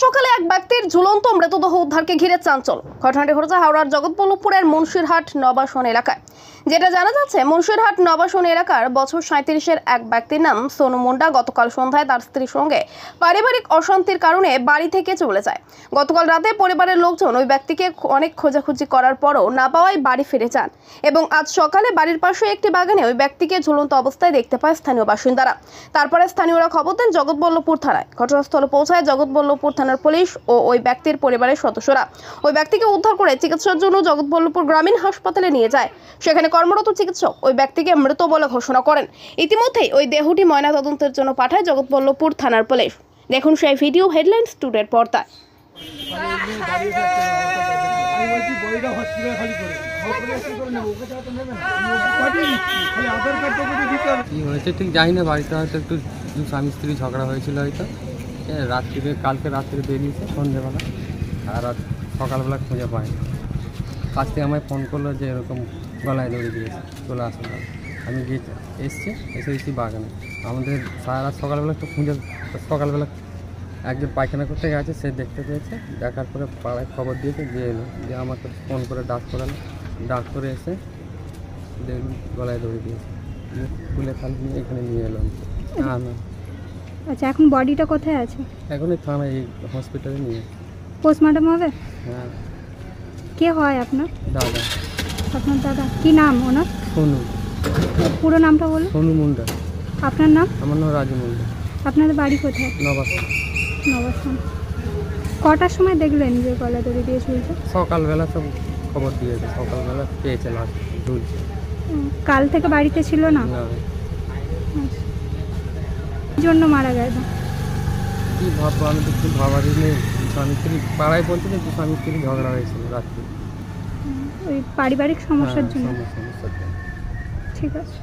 সকালে এক ব্যক্তির ঝুলন্ত মৃতদেহ উদ্ধারকে ঘিরে চাঞ্চল্য। ঘটনাটি ঘটেছে হাওড়ার জগৎবল্লভপুরের মুন্সিরহাট নবাসন এলাকায়। যেটা জানা যাচ্ছে, মুন্সিরহাট নবাসন এলাকার বছর 37-এর এক ব্যক্তির নাম সোনু মুন্ডা গতকাল সন্ধ্যায় তার স্ত্রীর সঙ্গে পারিবারিক অশান্তির কারণে বাড়ি থেকে চলে যায়। গতকাল রাতে পরিবারের লোকজন ওই ব্যক্তিকে অনেক খোঁজাখুঁজি করার পরও না পাওয়ায় বাড়ি ফিরে যান এবং আজ সকালে বাড়ির পাশে একটি বাগানে ওই ব্যক্তিকে ঝুলন্ত অবস্থায় দেখতে পায় স্থানীয় বাসিন্দারা। তারপরে স্থানীয়রা খবর দেন জগৎবল্লভপুর থানায়। ঘটনাস্থলে পৌঁছায় জগৎবল্লভপুর থানার পুলিশ ও ওই ব্যক্তির পরিবারের সদস্যরা। ওই ব্যক্তিকে উদ্ধার করে চিকিৎসার জন্য জগৎবল্লভপুর গ্রামীণ হাসপাতালে নিয়ে যায়। সেখানে কর্মরত চিকিৎসক ওই ব্যক্তিকে মৃত বলে ঘোষণা করেন। ইতিমধ্যেই ওই দেহটি ময়নাতদন্তের জন্য পাঠায় জগৎবল্লভপুর থানার পুলিশ। দেখুন সেই ভিডিও হেডলাইন্স টুডের পর্দায়। কি হয়েছে ঠিক জানি না, বাড়িতে হয়তো একটু স্বামী স্ত্রী ঝগড়া হয়েছিল হয়তো। কালকে রাত্রে বেরিয়েছে সন্ধ্যেবেলা, আর সকালবেলা খুঁজে পায়নি। কাছ থেকে আমায় ফোন করলো যে এরকম গলায় দড়ি দিয়েছে, চলে আসুন। আমি গিয়ে এসেছি বাগানে। আমাদের সারা রাত সকালবেলা একটু সকালবেলা একজন পায়খানা করতে গেছে, সে দেখতে পেয়েছে। দেখার পরে পাড়ায় খবর দিয়েছে, দিয়ে এলো, যে আমাকে ফোন করে ডাক করে এসে দেখুন গলায় দড়ি দিয়েছে। খুলে খালি নিয়ে এখানে নিয়ে এলাম। না আচ্ছা, এখন বডিটা কোথায় আছে? এখন এই থানায়, এই হসপিটালে নিয়ে। পোস্টমর্টম হবে? হ্যাঁ। কে হয় আপনার? দাদা। আপনার দাদা কি নাম ওনার? সোনু। পুরো নামটা বলুন। সোনু মুন্ডা। আপনার নাম? আমার নাম রাজু মুন্ডা। আপনাদের বাড়ি কোথায়? নবাসন। নবাসন। কটার সময় দেখলেন যে গলা দড়ি দিয়ে ঝুলছে? সকালবেলা সব খবর দিয়েছে, সকালবেলা পেয়েছে লাশ ঝুলছে। কাল থেকে বাড়িতে ছিল না? না। জন্য মারা গেছে? কি ভাববো, আমি তো কিছু ভাবারই নেই। স্বামী স্ত্রী পাড়ায় বলছে যে স্বামী স্ত্রী ঝগড়া হয়েছিল রাত্রে। ওই পারিবারিক সমস্যার জন্য? সমস্যা। ঠিক আছে।